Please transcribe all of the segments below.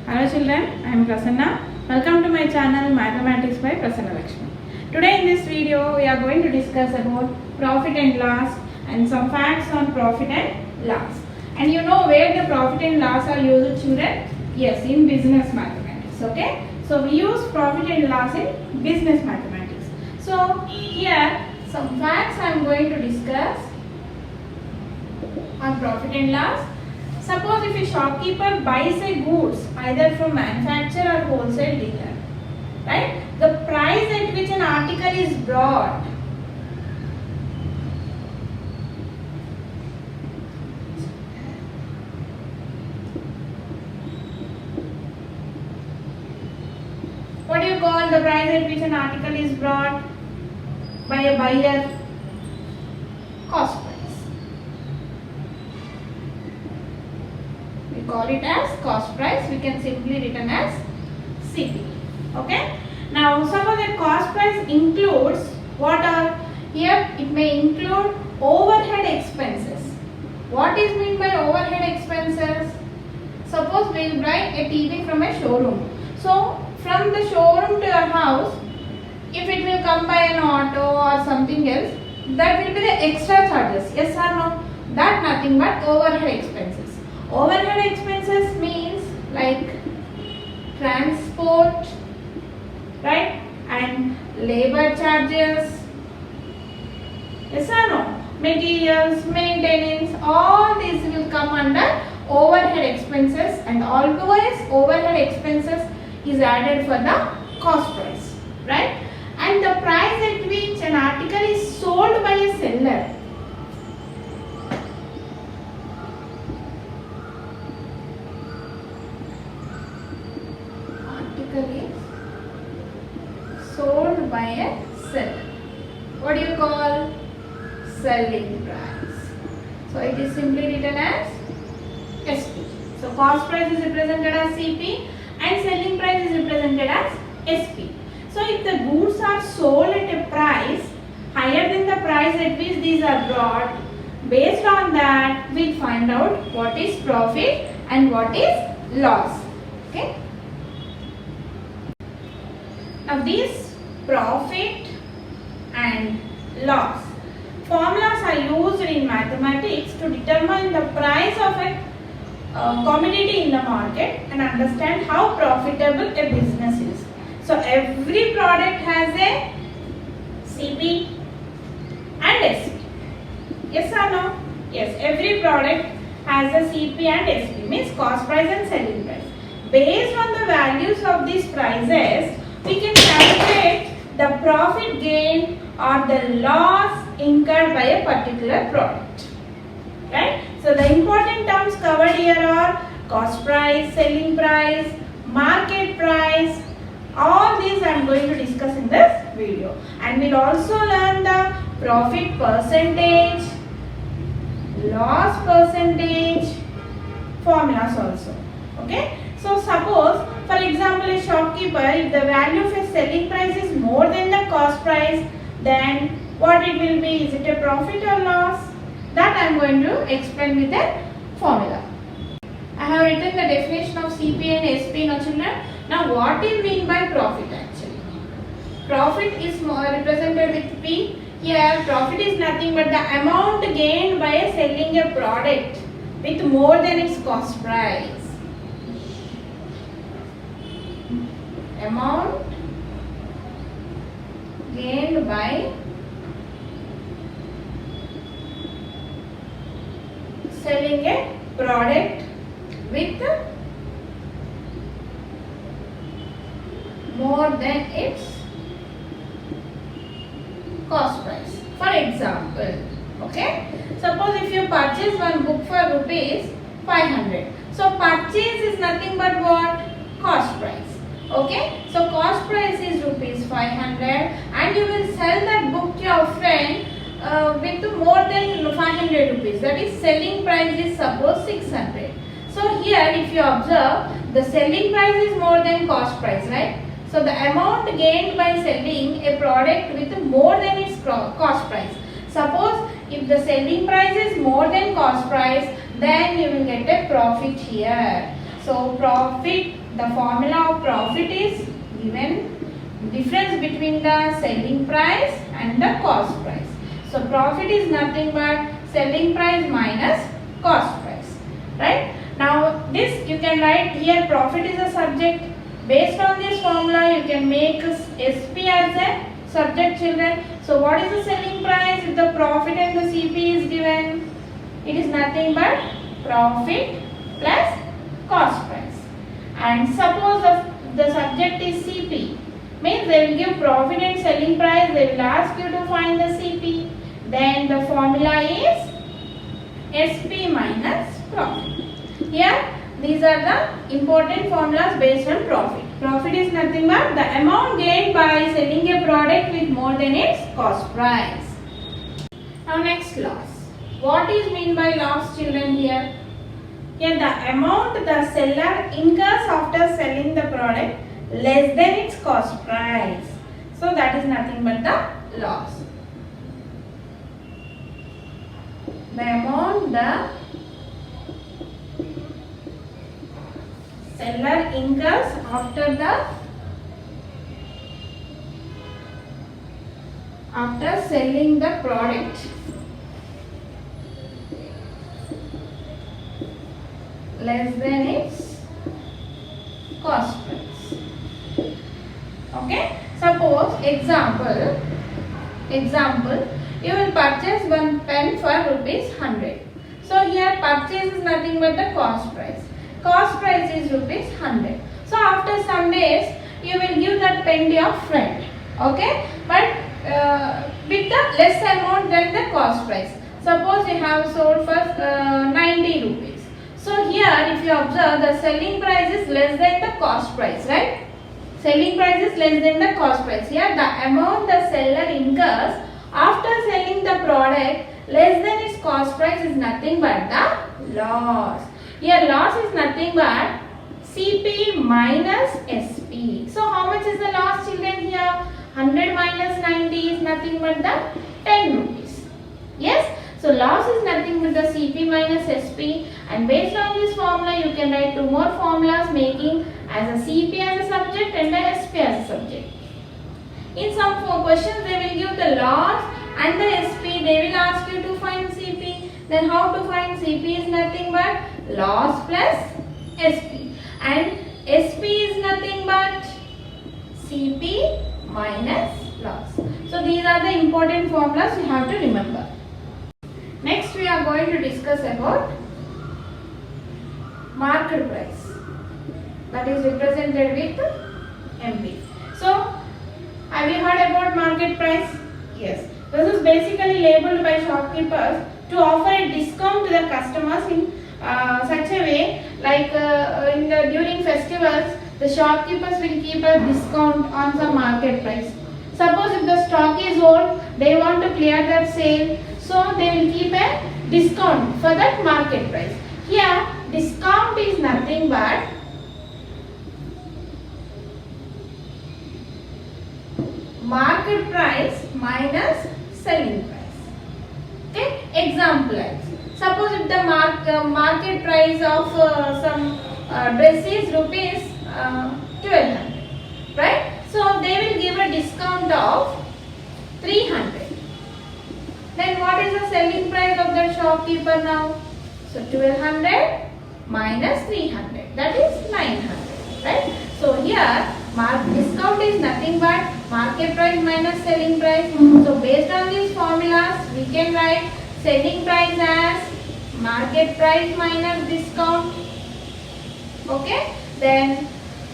Hello children, I am Prasanna. Welcome to my channel Mathematics by Prasanna Lakshmi. Today in this video we are going to discuss about profit and loss and some facts on profit and loss. And you know where the profit and loss are used, children? Yes, in business mathematics. Okay. So we use profit and loss in business mathematics. So here some facts I am going to discuss on profit and loss. Suppose if a shopkeeper buys a goods either from manufacturer or wholesale dealer, right? The price at which an article is brought what do you call the price at which an article is brought by a buyer? Cost price. We call it as cost price. We can simply written as CP. Okay. Now suppose the cost price includes what are here? It may include overhead expenses. What is meant by overhead expenses? Suppose we will buy a TV from a showroom. So from the showroom to your house, if it will come by an auto or something else, that will be the extra charges. Yes or no? That nothing but overhead expenses. Overhead expenses means like transport, right, and labor charges. Yes or no? Materials, maintenance, all these will come under overhead expenses, and always overhead expenses is added for the cost price, right? And the price at which an article is sold by a seller. Is sold by a seller. What do you call? Selling price. So it is simply written as SP. So cost price is represented as CP and selling price is represented as SP. So if the goods are sold at a price higher than the price at which these are brought, based on that we'll find out what is profit and what is loss. Okay. Now these profit and loss formulas are used in mathematics to determine the price of a commodity in the market and understand how profitable a business is. So every product has a CP and SP. Yes or no? Yes, every product has a CP and SP, means cost price and selling price. Based on the values of these prices, we can calculate the profit gain or the loss incurred by a particular product. Right? So the important terms covered here are cost price, selling price, market price. All these I am going to discuss in this video. And we'll also learn the profit percentage, loss percentage, formulas also. Okay? So suppose, for example, a shopkeeper, if the value of a selling price is more than the cost price, then what it will be? Is it a profit or loss? That I am going to explain with a formula. I have written the definition of CP and SP now children. Now what do you mean by profit actually? Profit is represented with P. Here profit is nothing but the amount gained by selling a product with more than its cost price. Amount gained by selling a product with more than its cost price. For example, okay, suppose if you purchase one book for rupees 500. So purchase is nothing but what? Cost price. Okay, so cost price is rupees 500 and you will sell that book to your friend with more than 500 rupees. That is selling price is suppose 600. So here if you observe, the selling price is more than cost price, right? So the amount gained by selling a product with more than its cost price. Suppose if the selling price is more than cost price, then you will get a profit here. So profit, the formula of profit is given, difference between the selling price and the cost price. So profit is nothing but selling price minus cost price, right? Now this you can write here, profit is a subject. Based on this formula you can make SP as a subject, children. So what is the selling price if the profit and the CP is given? It is nothing but profit plus cost price. And suppose the subject is CP, means they will give profit and selling price, they will ask you to find the CP. Then the formula is SP minus profit. Here these are the important formulas based on profit. Profit is nothing but the amount gained by selling a product with more than its cost price. Now next, loss. What is mean by loss, children? Here the amount the seller incurs after selling the product less than its cost price. So that is nothing but the loss. The amount the seller incurs after selling the product less than its cost price. Okay, suppose example you will purchase one pen for rupees 100. So here purchase is nothing but the cost price. Cost price is rupees 100. So after some days you will give that pen to your friend, okay, but with the less amount than the cost price. Suppose you have sold for 90 rupees. So here if you observe, the selling price is less than the cost price, right? Selling price is less than the cost price. Here the amount the seller incurs after selling the product less than its cost price is nothing but the loss. Here loss is nothing but CP minus SP. So how much is the loss, children? Here 100 minus 90 is nothing but the 10 rupees. Yes. So loss is nothing but the CP minus SP, and based on this formula you can write two more formulas making as a CP as a subject and a SP as a subject. In some questions they will give the loss and the SP, they will ask you to find CP. Then how to find CP is nothing but loss plus SP, and SP is nothing but CP minus loss. So these are the important formulas you have to remember. Next we are going to discuss about market price, that is represented with MP. So have you heard about market price? Yes. This is basically labeled by shopkeepers to offer a discount to the customers in such a way, like during festivals the shopkeepers will keep a discount on some market price. Suppose if the stock is old, they want to clear that sale, so they will keep a discount for that market price. Here discount is nothing but market price minus selling price. Okay, example, suppose if the market price of some dress is rupees 1200, right? So they will give a discount of 300. Then what is the selling price of the shopkeeper now? So 1200 minus 300, that is 900, right? So here discount is nothing but market price minus selling price. So based on these formulas we can write selling price as market price minus discount. Okay, then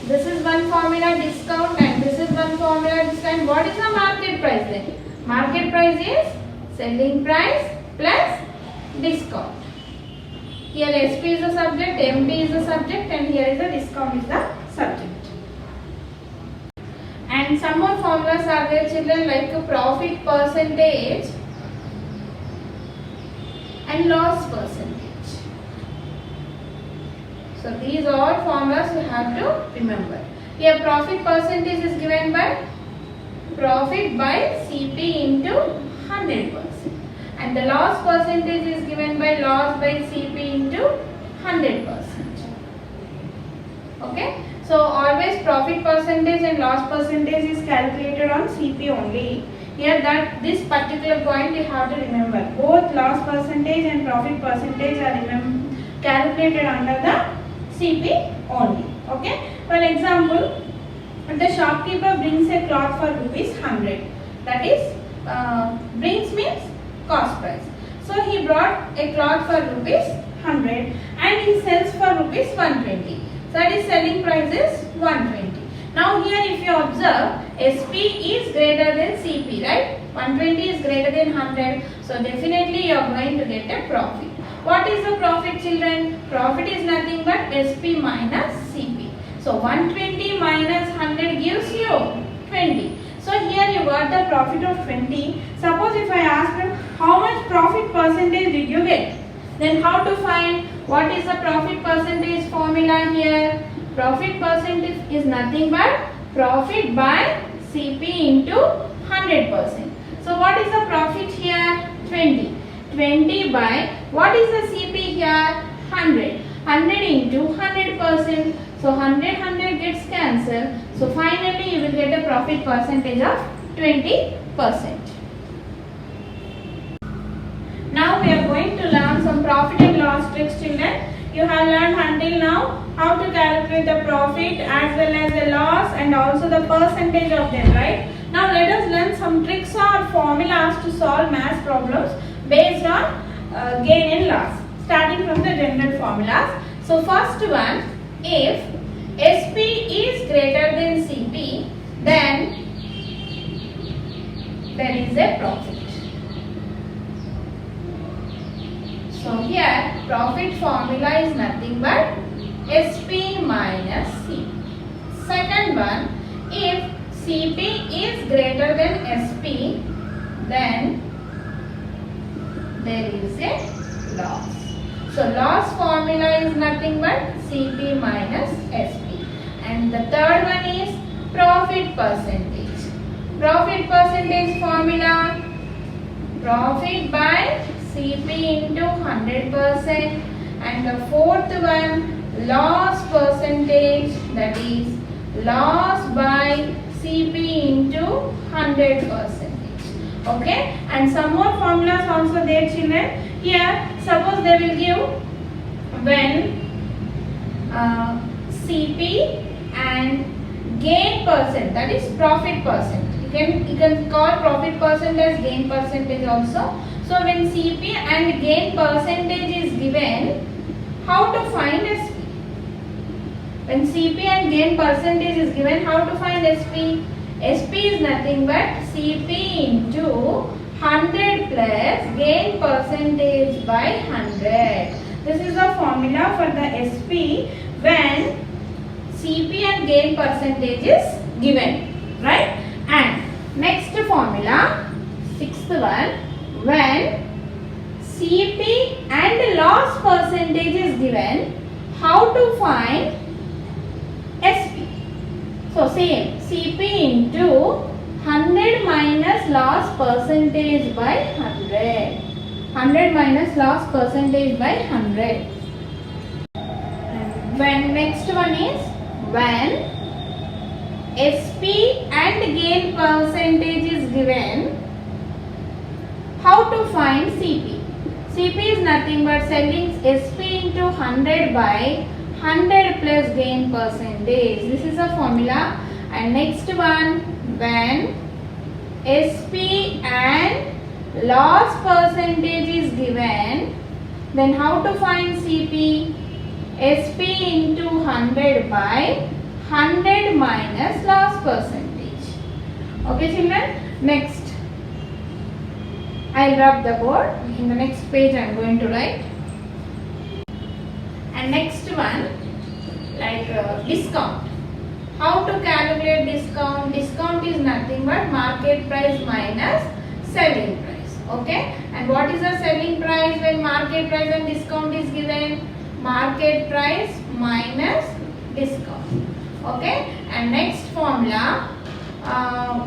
this is one formula discount and this is one formula discount. What is the market price then? Market price is selling price plus discount. Here SP is the subject, MP is the subject, and here is the discount is the subject. And some more formulas are there, children, like a profit percentage and loss percentage. So these all formulas you have to remember. Here profit percentage is given by profit by CP into 100%, and the loss percentage is given by loss by CP into 100%. Okay, so always profit percentage and loss percentage is calculated on CP only. Here that this particular point you have to remember, both loss percentage and profit percentage are calculated under the CP only. Okay, for example, the shopkeeper brings a cloth for ₹100, that is brings means cost price. So he brought a cloth for ₹100 and he sells for ₹120. So that is selling price is 120. Now here if you observe, SP is greater than CP, right? 120 is greater than 100. So definitely you are going to get a profit. What is the profit, children? Profit is nothing but SP minus CP. So 120 minus 100 gives you 20. So here you got the profit of 20. Suppose if I ask them how much profit percentage did you get? Then how to find? What is the profit percentage formula here? Profit percentage is nothing but profit by CP into 100%. So what is the profit here? 20. 20 by, what is the CP here? 100. 100 into 100%. So 100 gets cancelled. So finally you will get a profit percentage of 20%. Now we are going to learn some profit and loss tricks, children. You have learned until now how to calculate the profit as well as the loss and also the percentage of them, right? Now let us learn some tricks or formulas to solve math problems based on gain and loss, starting from the general formulas. So first one, if SP is greater than CP, then there is a profit. So here profit formula is nothing but SP minus CP. Second one, if CP is greater than SP, then there is a loss. So loss formula is nothing but CP minus SP. And the third one is profit percentage. Profit percentage formula, profit by CP into 100%. And the fourth one, loss percentage, that is loss by CP into 100%. Okay, and some more formulas also there, children. Here suppose they will give when CP and gain percent, that is profit percent. You can call profit percent as gain percentage also. So when CP and gain percentage is given, how to find SP? When CP and gain percentage is given, how to find SP? SP is nothing but CP into 100 plus gain percentage by 100. This is the formula for the SP when CP and gain percentage is given, right? And next formula, sixth one, when CP and loss percentage is given, how to find SP? So same, CP into 100 minus loss percentage by 100. 100 minus loss percentage by 100. When next one is when SP and gain percentage is given, how to find CP? CP is nothing but selling SP into 100 by 100 plus gain percentage. This is a formula. And next one, when SP and loss percentage is given, then how to find CP? SP into 100 by 100 minus loss percentage. Okay, children. Next, I'll rub the board. In the next page, I am going to write. And next one, like discount. How to calculate discount? Discount is nothing but market price minus selling price. Okay. And what is the selling price when market price and discount is given? Market price minus discount. Okay. And next formula,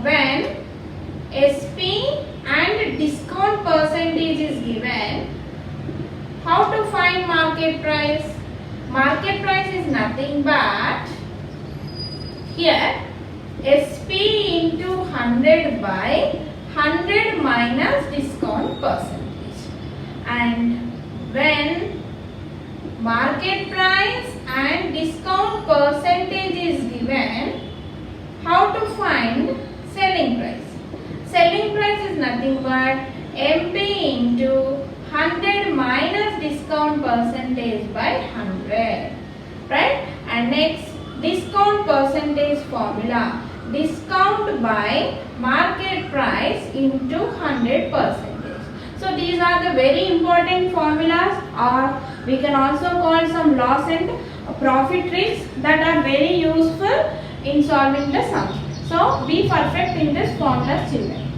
when SP and discount percentage is given, how to find market price? Market price is nothing but here SP into 100 by 100 minus discount percentage. And when market price and discount percentage is given, how to find selling price? Selling price is nothing but MP into 100 minus discount percentage by 100, right? And next, discount percentage formula, discount by market price into 100%. So these are the very important formulas, or we can also call some loss and profit tricks that are very useful in solving the sums. So be perfect in this formulas, children.